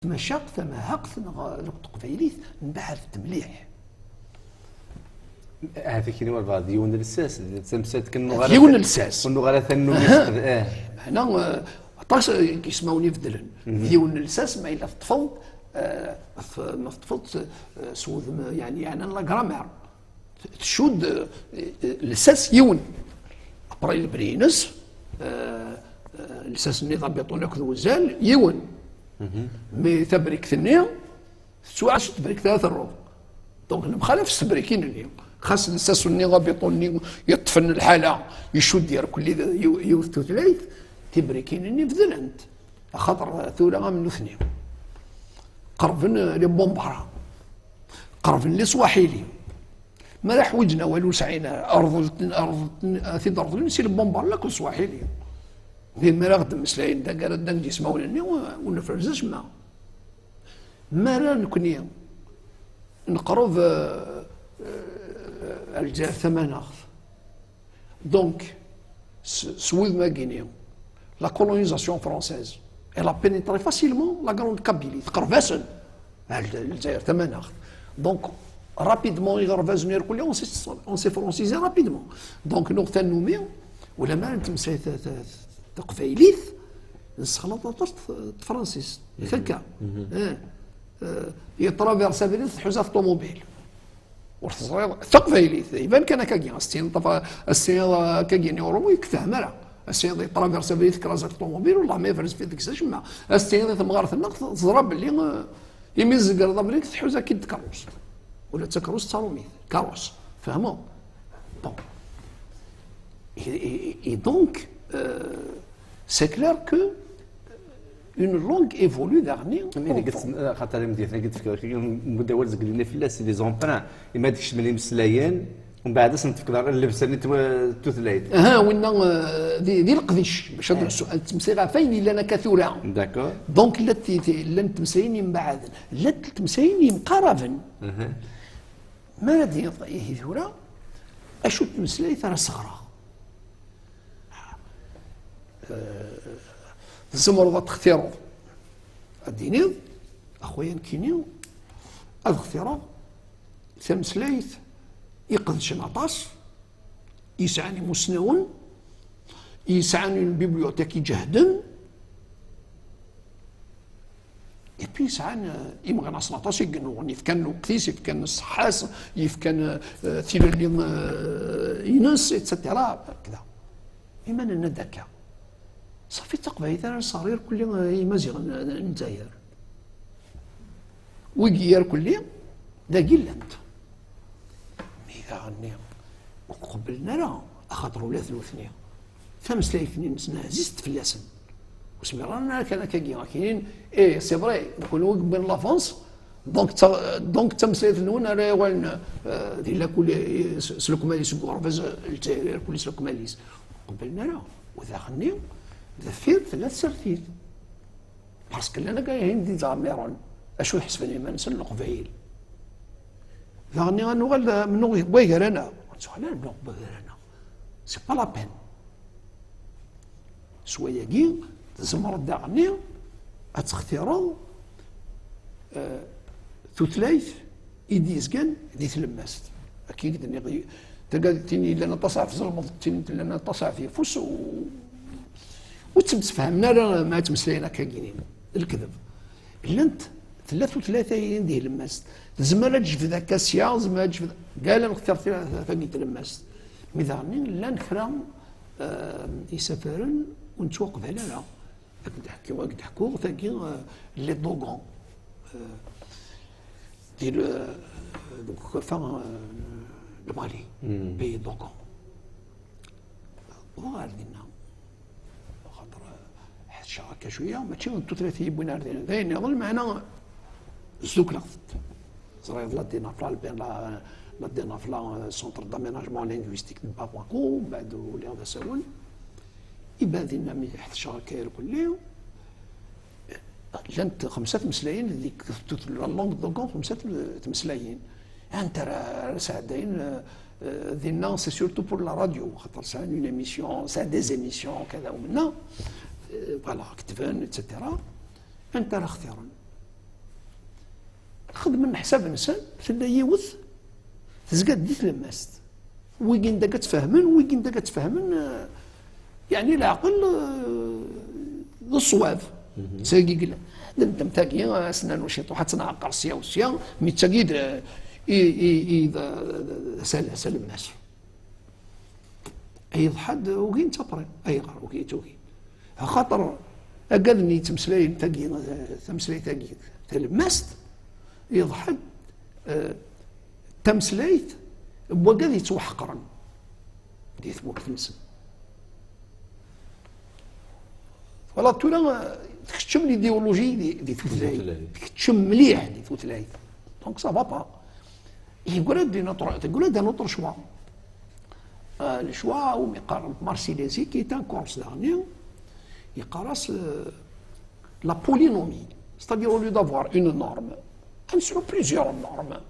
تمشق ثم هقت لقط قبيليت نبعث مليح. هذيك اللي ورا ديون الساس تمسات كنو ديون الساس كنو غير ثنو مسك هنا طاس كيسموني بدلن ديون الساس ما الا تطفل ما تطفلت سود يعني انا لا غرامير تشود الساس يون ابري البرينس الساس النظام بيطونك وزال يون مي تبريك ثنيا تسواعش تبريك ثلاثة الروض دونك المخالف السبريكين اليوم خاص الساس النظام بيطوني يطفن الحالة يشد ديال كل يوث ثلاث تبريكين اني بذلنت خاطر ثورة من اثنين قربن لبومبارا قربن لسواحيلي ما راح وجنا والو سعينا ارض ثيد ارض نسي بومبارا لكل سواحيلي ما راه غدم مسلاين دا قال دا نجي سماوني ونفرزش ما راه نكوني نقرب الجزائر ثمانية دونك سويد ما غينيا لا كولونيزاسيون فرونسيز elle a pénétré facilement la grande Kabylie تقرباسن الجزائر ثمانية دونك رابيدمون يغرفازون يركل اون سي فرونسيزي رابيدمون دونك نقطة النومية ولا ما نتمسى تقفايليث نسخلط فرانسيس هكا يترافيرسا بليث حزاف طوموبيل تقفايليث يبان كان كاكيا السين كاكيا اوروبا يكفاه مرا السين يترافيرسا بليث كرازات طوموبيل والله ما يفرز في ديك الساعه ما السين ثمغارث النقط تضرب اللي يميز قرضه بليث حوزه كي كاروس ولا تكروس تاروميث كاروس فهموا بون اي دونك c'est clair que une langue évolue dernière. اللي قلت خاطر مديتنا قلت لك المداول زقلنا في اللاس لي زومبران ما ديكش ملي مسلايين ومن بعد نتفكر اللبسه اللي توثلايت وين دي القذيش باش هذا السؤال تمسيغا فين الا انا كثوره داكور دونك لا تمسيني من بعد لا تمسيني مقاربا ما دي ثوره اشو تمسلاي ثرى صغرى الزمر تختاروا الدينيض اخويا نكينيو اختاروا ثمسلايث يقدش نعطاس يسعني مسنون يسعني البيبليوتيك يجهدن يبي يسعني يمغى ناس نعطاس يقنون يفكن وقتيس يفكن الصحاس يفكن ثيل اللي ينس اتسترا كذا إيمان الندكه صافي تقبل اذا صغير كل مزيغ نزاير ويجير كل دا قلنت ميغا غني وقبلنا لا اخاطر ولا ثلثني ثمس لايثنين مسنا زيست فلاسن وسمي رانا كان كاين اي سي فري نكونوا قبل لافونس دونك تمسيت نون راه وين ديال كل سلوك ماليس غرفز الجزائر كل سلوك ماليس قبلنا لا وذا غني ذفير ثلاث سرثيت باسكو انا كاين دي زاميرون اشو يحسبني ما نسن القبيل يعني غنوغل منو بويغر انا سؤال نو بويغر انا سي با لا بين شويه كي تزمر داغني اتختاروا ثلاث يديز كان دي تلمست اكيد اني تلقى تيني لنا تصع في ظلمه تيني لنا تصع في فوس وتفهمنا راه ما تمسلينا كاينين الكذب الا انت ثلاثه ينديه لماست زعما تجبد هكا سيا زعما تجبد قال نختار ثلاثه لماست ميدانين لا نكرا يسافرن ونتوقف على لا نحكيو ثاني لي دوغون ديال دوك فان المالي بي دوغون وغادينا هكا شويه ماشي انتو ثلاثه يبونا عندنا باين يظل معنا زوك لغفت صرايط لا دينا في البين لا دينا في سونتر داميناجمون لينغويستيك دو بابواكو بعد ولي هذا ساون يبان لنا ملي حتى شهر كاير كلي لانت خمسه مسلايين ديك لا لونغ دوغون خمسه مسلايين انت راه ساعدين دينا سي سورتو بور لا راديو خاطر سا اون ايميسيون سا دي زيميسيون كذا ومنا فوالا كتبان اتسيتيرا انت راه اختيارا تخدم من حساب انسان تلا يوث تزقاد دي تلماست ويجين دا كتفهمن ويجين دا كتفهمن يعني العقل الصواب تساقي قلا دم تاقي اسنان وشيطو حتى نعقر سيا وسيا ميتاقيد سلم الناس اي حد وكين تبري اي غار وكي توكي خاطر اقدني تمسلاي تاقي تمسلاي تاقي تلمست يضحك تمسلايت بوقاد يتوحقرن ديت وقت نسم ولا تولا تكتشم ليديولوجي دي توتلاي تكتشم مليح دي توتلاي دونك سا با يقول دي نطر تقول دا نطر شوا الشوا او يقارن مارسيليزي كي تان كورس دارني يقراس لا بولينومي c'est-à-dire au lieu d'avoir une norme نسعو بليزيور نورم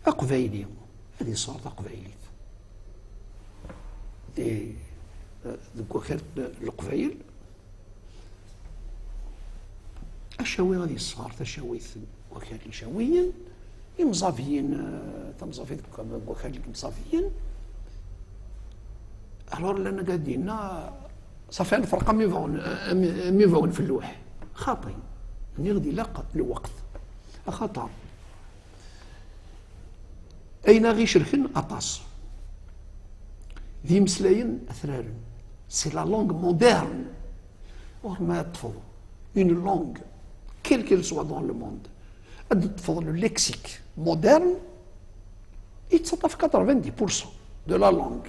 أقبايلي هذه صارت أقبايليت دي وكالة القبايل الشاوي غادي صارت الشاويت وكالة الشاويين المصافيين تمصافيين وكالة المصافيين الور لنا قاعدين صافي الفرقة ميفون في اللوح خاطئ نغدي لقى الوقت خطر أين غي شركن أطاس ذي مسلاين أثرارن سي لا لونغ مودرن اور ما تفضل اون لونغ كيل سوا دون لو موند أد تفضل الليكسيك مودرن يتصرف 90% دو لا لونغ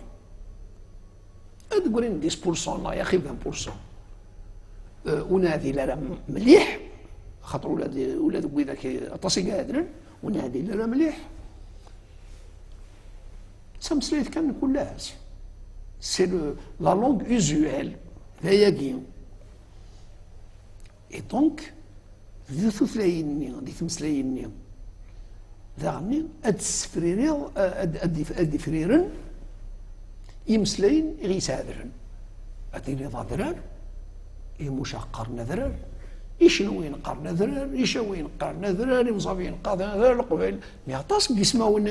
تقولين 10% لا يا أخي 20% ونادي لا مليح خاطر ولاد ويداك اطاسي قادرين ونادي لا مليح سمسليت كان كلها سي لا لونغ يوزوال هي كيم اي دونك ذي ثلاثيني دي تمسلايني ذاغني اد سفريري اد فريرن يمسلاين غيسادرن اديني ضادران يمشقر نذرر يشنوين قرن ذرر يشوين قرن ذرر يمصابين قرن ذرر القبيل ميعطاس قسماون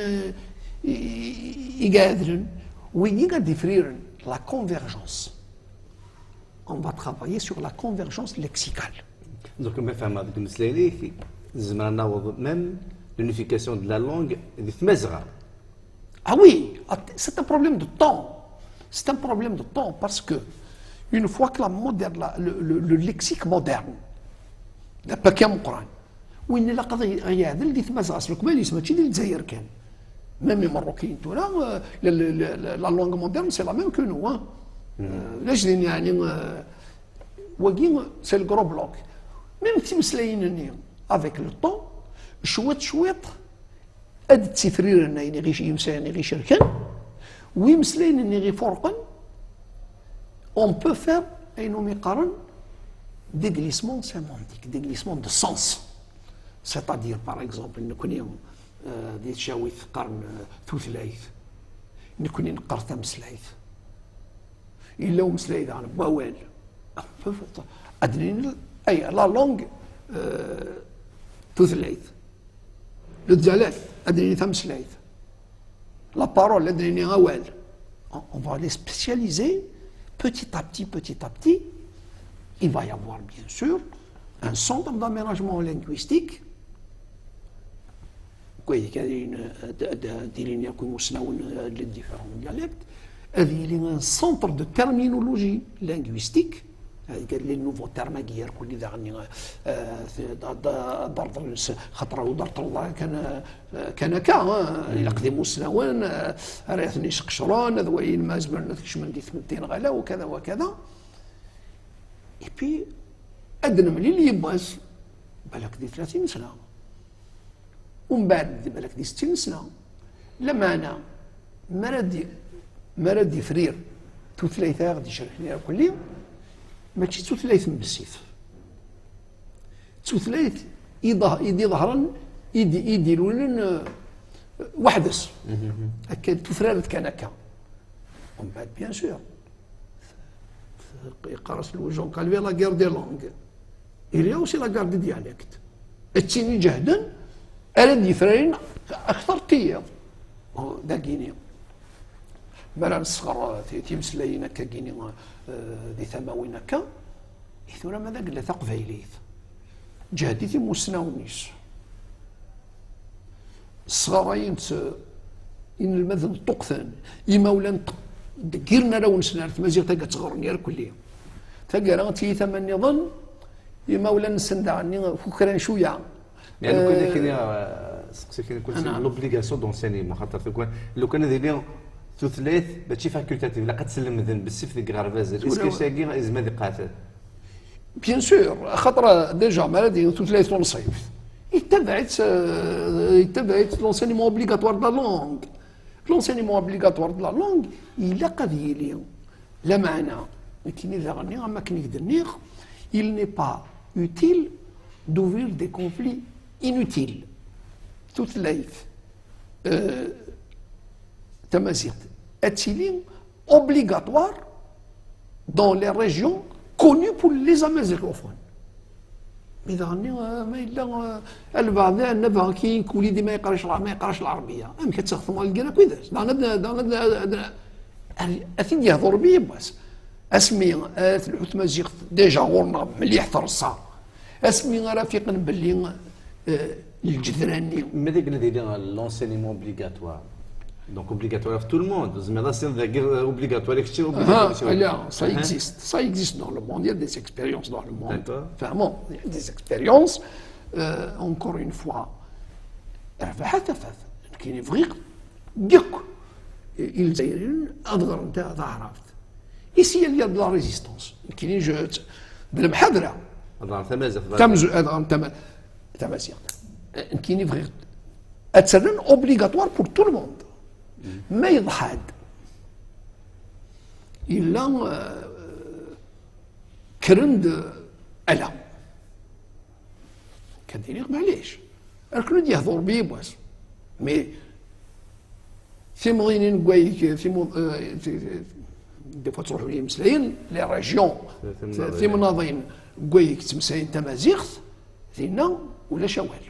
يقادرن وين يقعد يفريرن لا كونفيرجونس on va travailler sur la convergence lexicale. Donc ما فهم هذاك المسلالي زعما نعوض ميم l'unification de la langue اللي تمازغه. Ah oui, c'est un problème de temps. C'est un problème de temps parce que une fois que le lexique moderne دابا كان قران وين لا قضيه هذا اللي تمازغ اصل الكباليس ماشي ديال الجزائر كان ميم مروكيين تونا لا لونغ مودرن سي لا ميم كو نو لاش يعني وكين سي الكرو بلوك ميم تمسلاينني افيك لو طون شويط اد تسفريرنا يعني غير يمساني غير شركان ويمسلاينني غير فرقا اون بو فير اينو ميقارن des glissements sémantiques, des glissements de sens. C'est-à-dire, par exemple, nous connaissons des تشاويث قرن ثلاث نكوني نقر تمسلايث إلا ومسلايث عن بوال أدرين أي لا لونغ ثلاث الثلاث أدرين تمسلايث لا بارول أدرين غوال on va les spécialiser petit à petit. Il va y avoir bien sûr un centre d'aménagement linguistique les différents dialectes, un centre de terminologie linguistique, les nouveaux termes كل ضرب خطره ودرت الله كان يقدموا سنوان ريثني شقشران ذوين ما زبلنا تكشمل دي 80 غلا وكذا وكذا. Et puis, أدنى من اللي يبغاش بالك دي 30 سنة ومن بعد بالك دي 60 سنة لما أنا مراد يفرير ثلاثة غادي يشرح لي كل يوم ماشي ثلاث من بالسيف ثلاث يدي ظهرا يديروا لنا وحدس هكا تفرارت كان هكا ومن بعد بيان سور يقرص له جون كالفي لا غير دي لونغ il y a aussi la guerre des dialectes التيني جهدا أرد يفرين أكثر تيض دا كيني مالا نصغر تيمسلاين هكا كيني دي ثماوين هكا ثورة ماذا قال تقبايليت جهدي تيموسناونيس الصغارين إن المثل طقثان إما ولا دكيرنا لو نسنار تمازيغ تاقا تغرني على كل يوم تاقا راه تي ثمن يظن إما ولا نسند عني فكران شوية يعني لو كان كاين سقسيك كنت لوبليغاسيون دونسينيمون خاطر لو كان هذه ثلاث ماشي فاكولتاتيف لا قد تسلم مثلا بالسيف ديك غرفازه اسكو ساكي ازمه دي قاتل بيان سور خاطر ديجا مالادي ثلاث ونصيف اتبعت لونسينيمون اوبليغاتوار دو لا لونغ لونسينيمون اوبليغاتوار دو لا لونغ الا قضيه لي لا معنى كاين اللي غني ما كاين يدنيغ il n'est pas utile d'ouvrir des conflits inutiles toute life تمازيغ اتيلين obligatoire dans les régions connues pour les amazigophones إذا غني ما إلا البعض النبغ كي وليدي ما يقراش العربية أم كتخدموا الكرا كويداش دانا أثين يهضر بيه بس اسمي الحوت مازيغ ديجا غورنا مليح ترصا اسمي رفيق باللي الجذراني ماذا قلنا ديال لونسينيمون اوبليغاتوار دونك اوبليغاتوار في تو الموند زعما سي اوبليغاتوار كشي اوبليغاتوار لا ça existe dans le monde il y a des expériences dans le monde vraiment il y a des expériences encore une fois رفع تفاث كاين فغيق ديك الجزائريين اضغر نتاع عرفت ici il y a de la résistance كاينين جات بالمحاضره تمازيغ كاينين فغيق اتسرن اوبليغاتوار بور تو الموند ما يضحد إلا كرند ألا كذلك معليش الكل يهضر بيه بس مي ثمغينين كوايك دي فوا تروحوا لي مسلاين لي ريجيون ثمناضين كوايك تمساين تمازيغ ثينا ولا شوال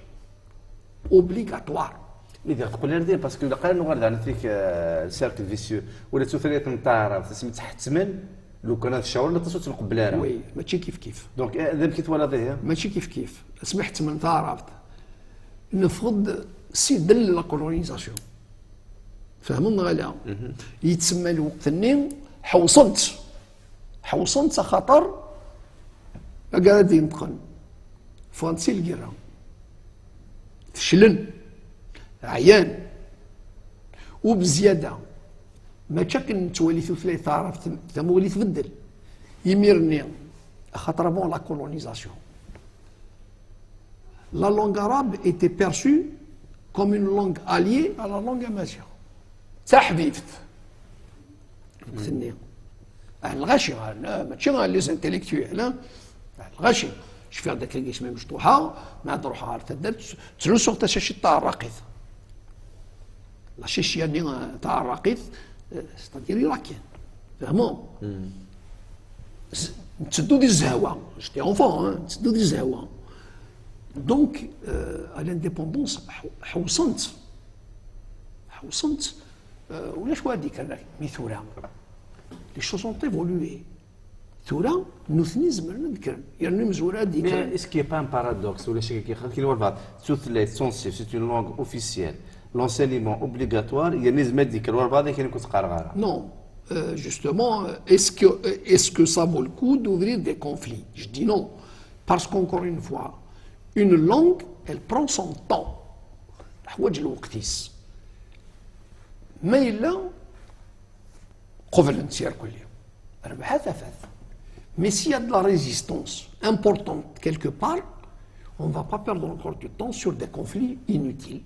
اوبليغاتوار إذا تقول لنا دير باسكو إذا قال نغرد عن ذيك السيركل فيسيو ولا تثرية نتاع تسمى تحتمل لو كان هذا الشاور لا تصوت نقبلها وي ماشي كيف دونك هذا كي تولى ذي ماشي كيف سمحت من تعرفت نفرض سي دل لا كولونيزاسيون فهمنا غالا يتسمى الوقت النين حوصنت خطر قاعد ينتقل فانسي الكرا فشلن عيان وبزياده ما تشكل تولي ثلاث تعرف تمولي تبدل يميرني خاطر بون لا كولونيزاسيون لا لونغ arabe était perçue comme une langue alliée à la langue amazigh تحبيبت ثني الغاشي ماشي لي زانتيليكتويل الغاشي شوف هذاك اللي اسمه مشطوحه ما تروح على تدرت تلوسو حتى شي تاع الرقيق لا شيشي يعني تاع الرقيق ستادير يراكين فهموا تسدو دي الزهوه جيتي اونفون تسدو دي الزهوه دونك الانديبوندونس حوصنت ولا شو هذيك ميثورا لي شوز اون ايفولوي ثورة نثني زمرنا نذكر يعني مزورة ديك اسكي با ان بارادوكس ولا شي كي نور بعض ثلاث سونسيف سي اون لونغ اوفيسيال l'enseignement obligatoire il y a des médecins qui leur parlent qui ne coûtent rien. Non, justement, est-ce que ça vaut le coup d'ouvrir des conflits? Je dis non, parce qu'encore une fois, une langue, elle prend son temps. حوايج الوقتيس. ما إلا قبل نسير كل يوم. ربحها ثفاث. Mais s'il y a de la résistance importante quelque part, on ne va pas perdre encore du temps sur des conflits inutiles.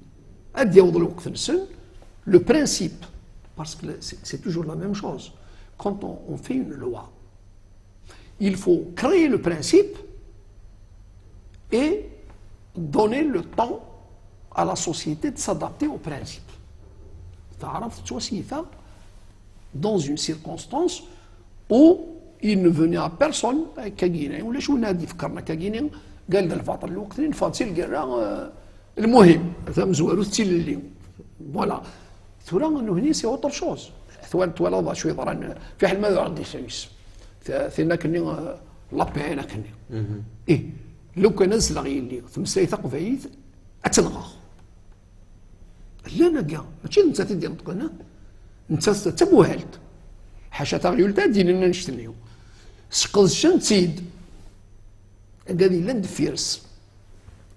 Le principe, parce que c'est toujours la même chose, quand on fait une loi, il faut créer le principe et donner le temps à la société de s'adapter au principe. Dans une circonstance où il ne venait à personne, قال الفاطر الوقت فاصل قال المهم هذا مزوالو ستيل اليوم فوالا ثورا انه هني سي اوتر شوز ثوان تولا شويه ضران في حال ما عندي سيس ثينا كني لابي انا كني ايه لو كان نزل غيلي ثم سيثق فايت اتنغى لا انا كاع ماشي انت تدي نطق انا انت تبوهلت حاشا تغيول تادي لنا نشتنيو سقط الشنتيد هذه لا ديفيرس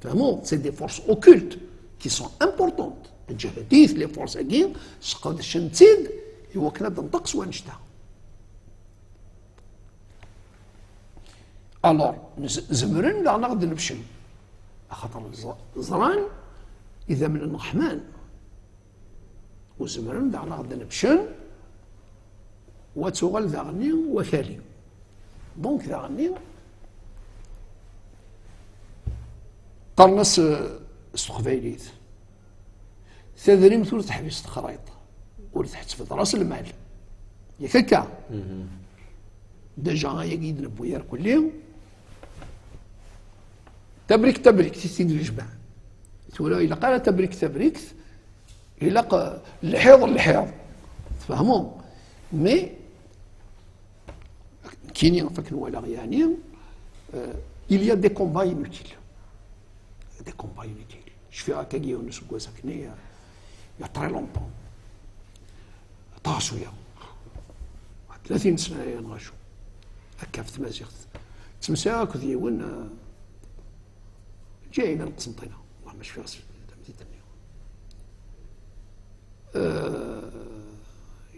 فهموا سي دي فورس اوكولت كي سون امبورطونت الجهديث لي فورس اكين سقط الشنتيد هو كنا نطقس ونشتا الور زمرن لا نقدر نمشي خاطر زران اذا من الرحمن وزمرن لا نقدر نمشي وتغل ذاغني وثالي دونك ذاغني قرنس استقباليت ثذري مثل تحبس الخرائط ور تحتفظ راس المال ياك هكا ديجا يقيد نبويا كل يوم تبريك تسيد الجبع تقول الا قال تبريك الا الحيض تفهموا مي كاينين فك ولا يعني il y a des combats inutiles des combats inutiles je fais هكا يونس كواسكني يا تري لونطون طاشويه 30 سنه ينغشوا هكا في تمازيغت تمساك ديون جاينا القسنطينه والله مش فيها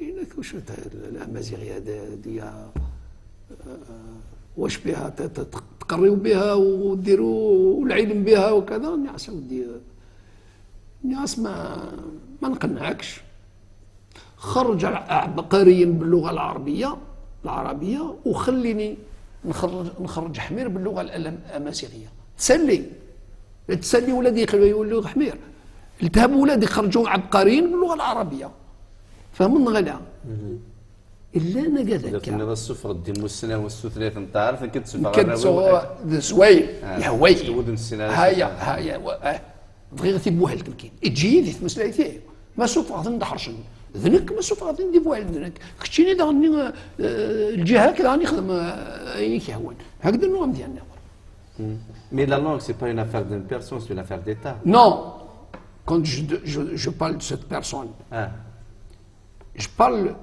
إنك وش الأمازيغية ديا واش بها تقريو بها وديروا العلم بها وكذا نعس ودي نعس ما نقنعكش خرج عبقريا باللغة العربية وخليني نخرج حمير باللغة الأمازيغية تسلي ولادي يولوا حمير التهبوا ولادي خرجوا عبقريين باللغة العربية فهمنا غلا الا انا كذاك كنا السفر ديال السنه والثلاث انت عارف كتسفر كتسوى زوين يا ويلي هيا بغي تيبوها لك كاين تجي دي تمسلايتي ما سوف غادي ندحرشن ذنك ما سوف غادي نديبوها لذنك خشيني دغني الجهه كذا غادي نخدم اي كيهون هكذا النظام ديالنا مي لا لونغ سي با اون افير دون بيرسون سي اون افير ديتا نو كونت جو بارل دو سيت بيرسون je parle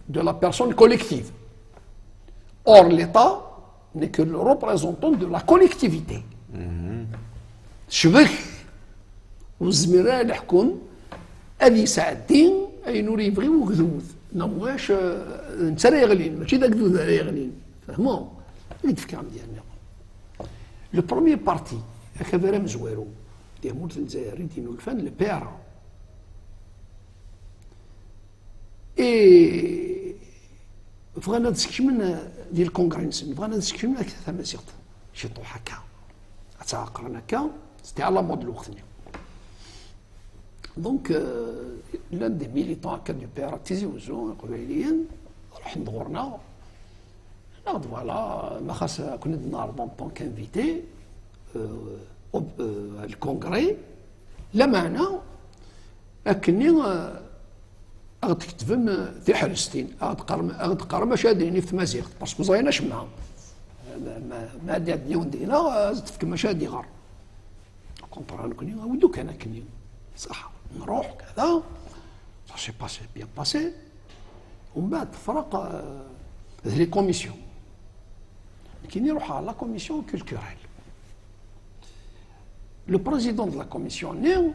de la personne collective. Or, l'État n'est que le représentant de la collectivité. شبك والزميرة الحكم أذي ساعتين أي نور يبغيو غذوذ نواش نتا راه يغلين ماشي داك ذوذ راه يغلين فهموا التفكير ديالنا لو بروميير بارتي هكذا راه مزوارو ديال مولت الجزائر دينو الفن البيرا بغينا نسكشمن ديال الكونغرس بغينا نسكشمن اكثر مسيرت شي طوح هكا تعاقرنا هكا سيتي على مود الوقتني دونك لان دي ميليتون هكا دو بيرا تيزيوزو قبيليين روح ندورنا ناخذ فوالا ما خاص كنا نعرض طون كانفيتي الكونغري لا معنى لكني غاد تكتبن في حرستين غاد قرم مشاهدين في تمازيغ باسكو زاينا شمها ما ديون دينا تفك مشاهد غار كونطرا كوني ودو كان كني صح نروح كذا سا سي باسي بيان باسي ومن بعد فرق لي كوميسيون كي نروح على لا كوميسيون كولتوريل لو بريزيدون دو لا كوميسيون نيو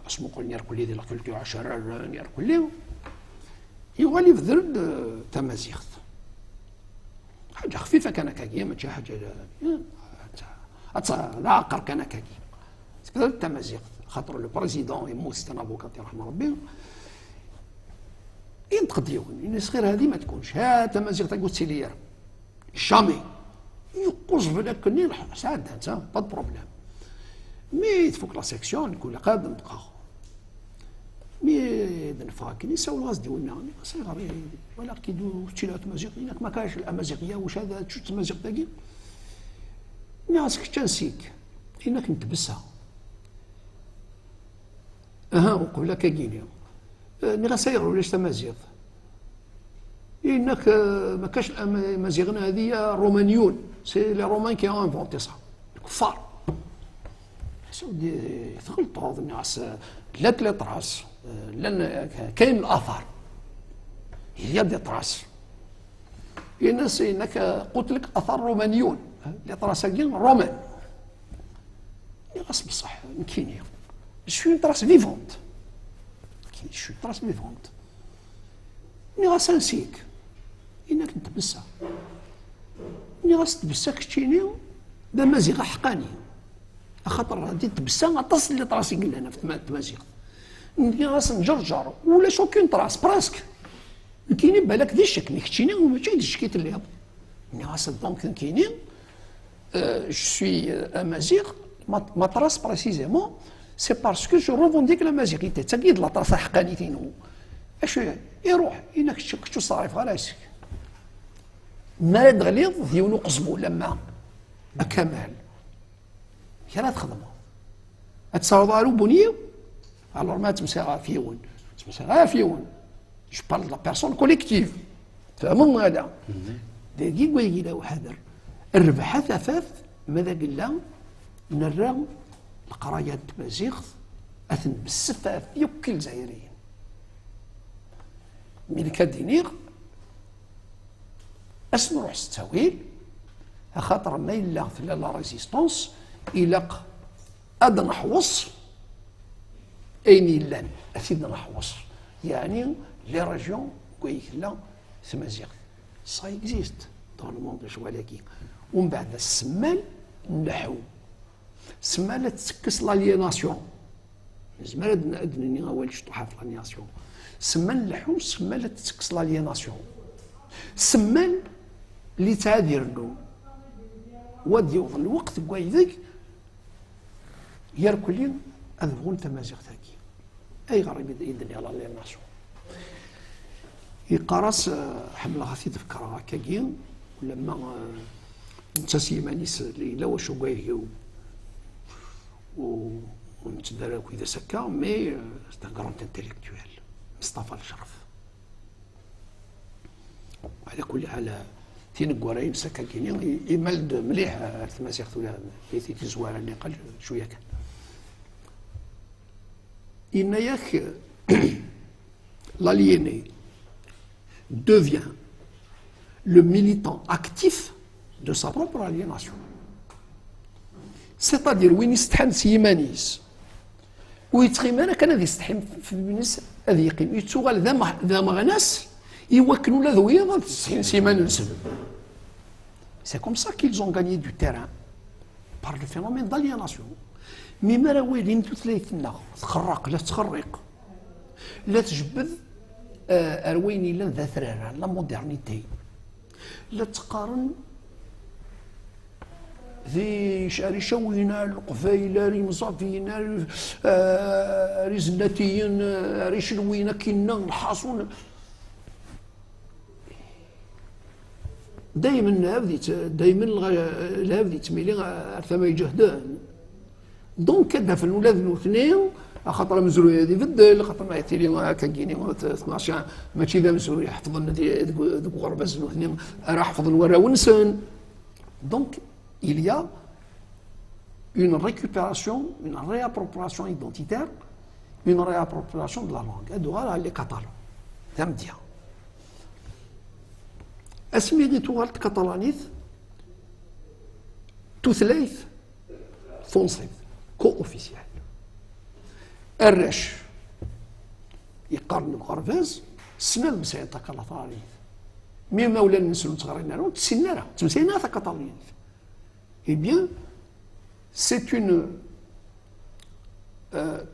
اسمو قلنا كل ديال الكولتور 10 نير كل يوالي في ذرد تمازيغ حاجه خفيفه كان كاكي ماشي حاجه لا عقر كان كاكي كذا التمازيغ خاطر لو بريزيدون يموت ستنا افوكاتي رحمه ربي ينطق ديون صغير هذه ما تكونش ها تمازيغ تقول سيليير جامي يقوز لك كني سعد انت با بروبليم مي تفوق لا سيكسيون نقول لك قادم دقا مي دنفا كي يساو الغاز ديالنا صغير ولا كيدو تشيلات مازيغ ما كاينش الامازيغيه واش هذا تشوت المازيغ تاعي مي راسك تنسيك انك نتبسها وقبل كاكينيا ني سايغ ولاش تمازيغ انك ما كاش مازيغنا هذه رومانيون سي لي رومان كي انفونتي صح الكفار سودي تغلطوا الناس لا لي طراس لان كاين الاثار هي دي طراس الناس انك قلت لك اثار رومانيون لي طراس رومان راس بصح كاينين شو طراس فيفونت كاين شو طراس فيفونت مي راس نسيك انك نتبسا مي راس تبسا كتشيني دا مازيغ حقاني خاطر غادي تبسا غطاس اللي طراس يقول لنا في التمازيغ مي راس نجرجر ولا شوكين طراس براسك كاينين بالك دي الشك مي كتشيني وماشي دي الشكيت اللي هبط مي راس دونك كاينين جو سوي امازيغ ما طراس بريسيزيمون سي باسكو جو روفونديك لا مازيغيتي تاكيد لا طراس حقانيتين اش يروح انك كنتو صارف على راسك مرض غليظ ديونو قصبو لما كمال يا لا تخدمو تصاوضوا له بنيو الوغ ما تمسيغا فيون تمسيغا فيون جو بارل لا بيرسون كوليكتيف فهموا هذا دقيق ويجي وحذر الربح ثفاف ماذا قلنا نرى القرايات مازيغ اثن بالسفاف يوكل زايرين من كدينيغ اسنروح ستاويل خاطر ما إلا في لا ريزيستونس إلاق أد نحوص أين إلا أثيد نحوص يعني لي ريجيون كويك لا سمازيغ سا إكزيست دون لو موند ولكن ومن بعد السمال نحو سمال تسكس لاليناسيون زمان أدني أول شطوحة في لاليناسيون سمال نحو سمال تسكس لاليناسيون سمال اللي تعادير له ودي يوصل الوقت كويذك يركلين أذبون تمازيغ تاكي أي غريب يدني على لاليناسيون يقرص حملة غاثي تفكر هكاكين ولما نتسي مانيس لا واش كويذ ونتدارك إذا سكا مي ستا غراند انتيليكتويال مصطفى الشرف على كل حال تين كوراي مسكا كيني يملد مليح التماسيغ ولا بيتي تزوار اللي قال شويه كان إن ياك l'aliéné devient le militant actif de sa propre aliénation. C'est-à-dire وين يستحم سيمانيس ويتخيم كان هذا يستحم في الناس هذا يقيم يتسوغل ذا مغناس يوكلوا لا ذويا سيمان نسب. C'est comme ça qu'ils ont gagné du terrain par le phénomène d'aliénation. مي ما راه وايلين ثلاثنا تخرق لا تخرق لا تجبد ارويني لا ذا ثرارا لا مودرنيتي لا تقارن ذي شاري شوينا القفايله ري مصافينا ري زلاتيين ري شلوينا كينا الحاصون دائما هذه تميلي ثما يجهدان دونك كذا في الولاد الاثنين خاطر مزروي هذه بدل خاطر ما يتيلي هكا كيني 12 ماشي ذا مزروي يحفظ لنا ذوك غرباز الاثنين راه حفظ الورا ونسان دونك il y a une récupération une réappropriation identitaire une réappropriation de la langue هادو راه لي كاتالون فهمتيها اسمي دي توغالت كاتالانيت توثلايث فونسيف كو اوفيسيال الرش يقارن الغرفاز سنة المسائل تاع كاتالانيت مي مولا نسلو تغرينا له تسينا تمسينا تاع كاتالانيت اي بيان سي اون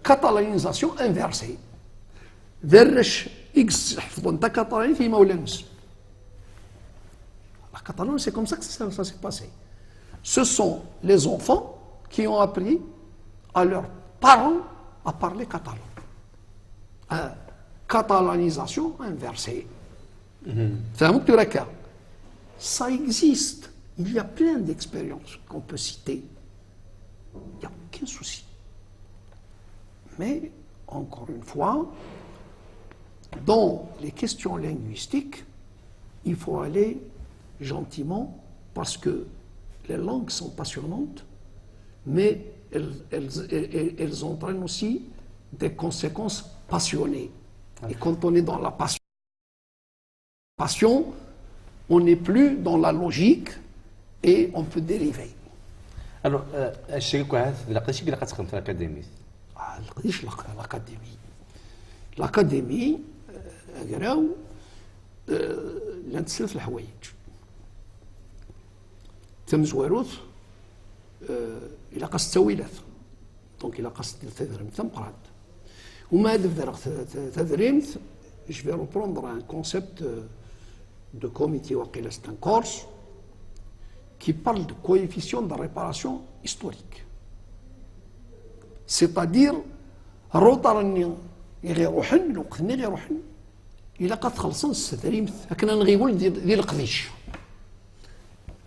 كاتالانيزاسيون انفيرسي ذا الرش اكس حفظون تاع كاتالانيت في مولا نسلو La Catalogne, c'est comme ça que ça s'est passé. Ce sont les enfants qui ont appris à leurs parents à parler catalan. Catalanisation inversée. Ça existe Il y a plein d'expériences qu'on peut citer. Il n'y a aucun souci. Mais, encore une fois, dans les questions linguistiques, il faut aller gentiment parce que les langues sont passionnantes, mais elles entraînent aussi des conséquences passionnées. Et quand on est dans la passion, on n'est plus dans la logique et on peut dériver. Alors, الشيء كويس لقيتش كي لقيت تخدم في الأكاديمية. لقيتش الأكاديمي. الأكاديمي قراو لان تسلف الحوايج. تم زواروث إلا قاس تاويلات. دونك إلا قاس تدريم تم قراد. وما هدف درغ تدريمت je vais reprendre un concept de comité وقيلة c'est un course qui parle de coefficient de réparation historique. C'est-à-dire الروطر غير روحن الوقت غير روحن إلا قد خلصن التدريمت هكنا نغيول ديال القديش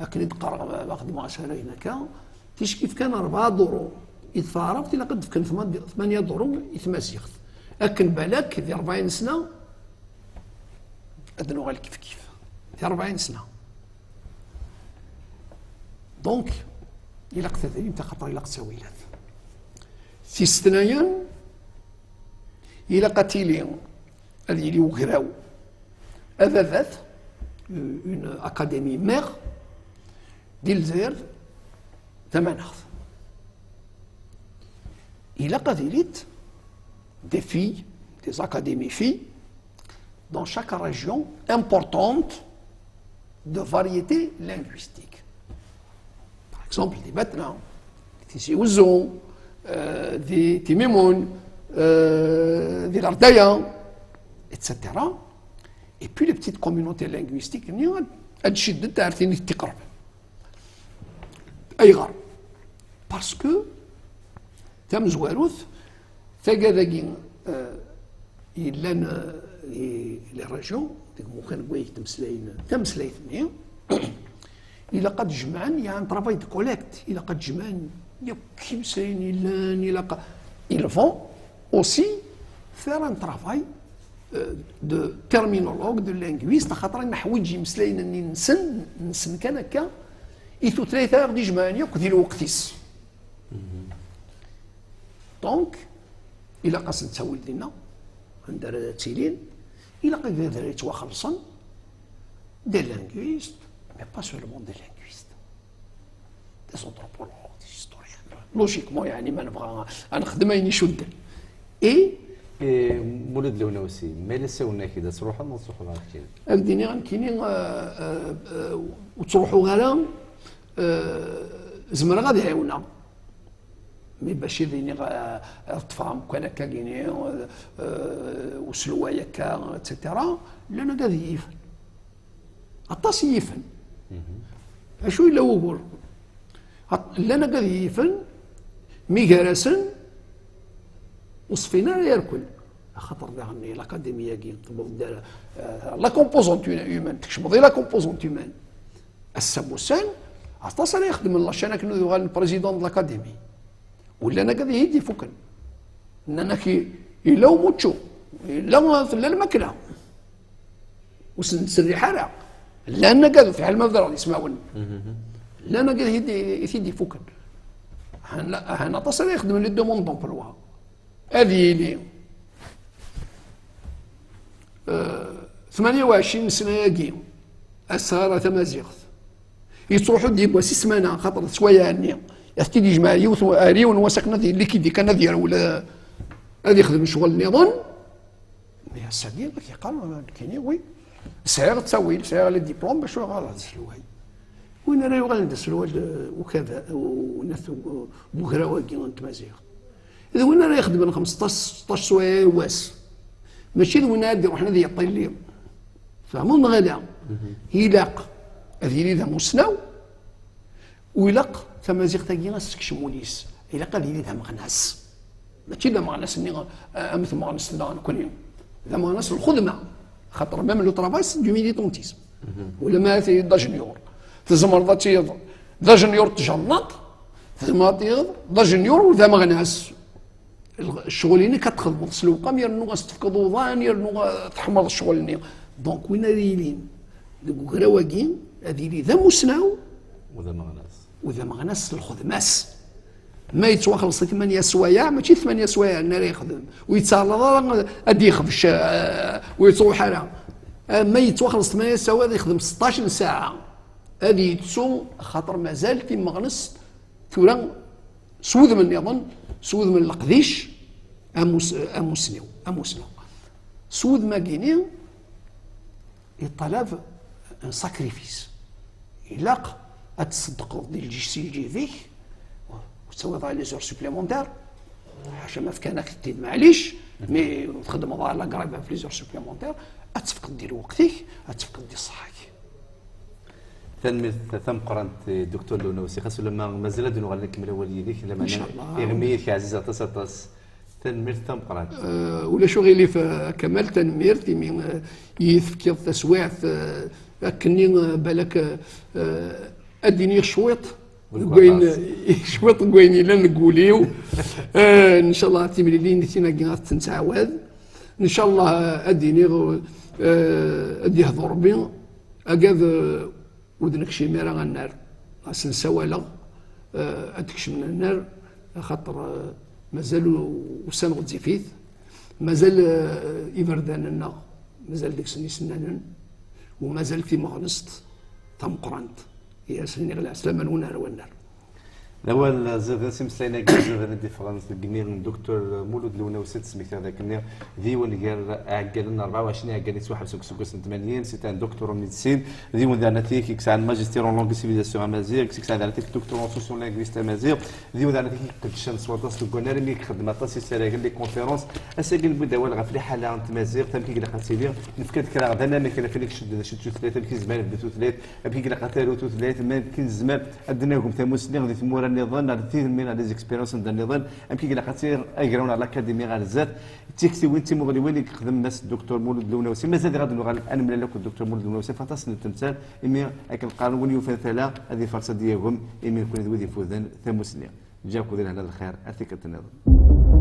هكنا يدقر باخد معاشرة هناك تيش كيف كان 4 دورو إذا عرفت إلا قد كان 8 دورو يتمازيغ لكن بالك في 40 سنة أدنو غير كيف في 40 سنة دونك إلا قد تدريم تخطر إلا قد سويلات في ستنايا إلا قتيلي هذه اللي وكراو هذا ذات اون اكاديمي ميغ ديال الجزائر ثمانخ إلا قتيليت des filles, des académies filles, dans chaque région importante de variété linguistique. Par exemple, des Batna, des Tizi-Ouzou, des Timimoun, des Lardaya, etc. Et puis les petites communautés linguistiques, parce que, Tam Zouarouth, تلقى لنا لي ريجيون ممكن نقول تمسلاين مية إلا قد جمعن يعني ترافاي دو كوليكت إلا قد جمعن كي مسلاين إلا ils vont aussi faire un travail de terminologue de linguiste خاطر نحويج مسلاين اني نسن كان هكا إيثو 3 غادي يجمعن ياك ديال وقتيس دونك إلا قاس نتساوي لدينا ندير تيلين إلا قد دراري تواخلصن دي لانغويست مي با سولمون دي لانغويست دي زونتروبولوج دي هيستوريان لوجيكمون يعني ما نبغى نخدم عيني شد اي مولد لونوسي ما لساونا كذا تروحوا ما تروحوا غير كذا اكديني غنكيني وتروحوا غير زمر غادي يعاونا مي باش يديني الطفام كان هكا كيني وسلوى هكا اتسيتيرا لان هذا يفن عطاس يفن اشو الا وقول لان هذا يفن مي جالسن وصفينا يركل خاطر داغني الاكاديميه كي نطبق لا كومبوزونت هيومان تكشمض لا كومبوزونت هيومان السبوسان عطاس راه يخدم الله شانا كنو يغال البريزيدون د الاكاديمي ولا انا قاعد يدي فكن اننا كي الا موتشو الا في الماكله وسنسري حرا لا انا قاعد في المنظر يسمعون لا انا قاعد يدي فكن انا تصل يخدم لي دوموند دومبلوا هذه لي 28 سنه ياكي السهره تمازيغ يتروحوا ديما 6 سمانه خاطر شويه يعني يحتاج يجمع يوث واري ونوثق نادي اللي كيدي كان نادي ولا هذا يخدم شغل النظام مي السدير كيقال كاينين وي سعر تسوي سعر لي ديبلوم باش غلط السلواي وين راه يغلد السلواي وكذا وناس بوكراوي كي مازيغ اذا وين راه يخدم 15 16 سوايع واس ماشي وين غادي يروح نادي يعطي لي فهمون غادا يلاق هذه ذا مسناو ويلاق تمازيغ تاكي غاسكشموليس إلا قال لي ذا مغناس ماشي ذا مغناس اني مثل مغناس نكون ذا مغناس الخدمه خاطر ميم لو طرافاي سي دو ميليتونتيزم ولا ما في دا جونيور تزمر ذا تيض ذا جنيور تجنط ثم تيض ذا جنيور وذا مغناس الشغليني كتخدم سلوقام يرنو غاستفقد وضان يرنو تحمض الشغليني دونك وين ريلين كراواكين هذه لي ذا مسناو وذا مغناس الخدماس ما يتواخلص 8 سوايع ماشي 8 سوايع النار يخدم ويتسالى غادي يخفش ويتروح على ما يتواخلص 8 سوايع يخدم 16 ساعه هذه تسو خاطر مازال في مغنس ثورا سود من يظن سود من القديش اموسنيو سود ما كيني يطلب ان ساكريفيس يلاق تصدق ديال الجيش فيك وتسوي ضاع لي زور سوبليمونتير حاشا ما كان كتيد معليش مي تخدم ضاع لا قريبه في لي زور سوبليمونتير اتفقد دير وقتك اتفقد دير صحتك ثم قرنت الدكتور لونوسي خاصو لما مازال دون غنكمل وليديك لما يغميك عزيز تصاطس تنمير ثم قرنت ولا شو غيلي في كمال تنمير تيمي يثفكر تسويع كني بالك اديني شويط كوين شويط كوين الا نقوليو ان شاء الله تيملي لي نتينا كي تنتعاود ان شاء الله اديني ادي يهضر بي اكاد ودنك شي ميرا غنار اسن سوالا ادكش من النار خاطر مازال وسام غتزيفيت مازال يبرداننا مازال ديك سني سنانن ومازال في مغنسط تمقرنت يا سني غلا سلامه والنار الاول زاد سمسلينا زاد الديفرنس الجميع دكتور مولود لونوسي سميت هذاك النير ديون قال لنا 24 قال سواحد سوق 80 سي ان دكتور ميديسين ديون دارنا تيك كسع ماجستير اون لونغ سيفيليزاسيون امازيغ كسع دارنا تيك دكتور اون سوسيون لينغويست امازيغ ديون دارنا تيك قد شمس وطاس الكونار مي خدمه طاس سيراغ لي كونفيرونس اساكن بدا غا في الحاله انت مازيغ تمكي كلا قاتيلي نفكر كلا غدا ما كان فيك شد ثلاثه كي زمان بدو ثلاث ابكي كلا قاتلو ثلاث ما كاين زمان ادناكم تموسني غادي تمور النظام كثير من لي زيكسبيريونس ندير النظام يمكن كلا خاطر اجراونا على الاكاديميه غير الزات تيكسي وانت مغري وين خدم الناس الدكتور مولود لونوسي مازال غادي نغال انا من لك الدكتور مولود لونوسي فتصل التمثال امي اكل قانون يفثلا هذه فرصه ديالهم امي يكون ذوي فوزان ثموسنيا جاكو هذا الخير ارتكت النظام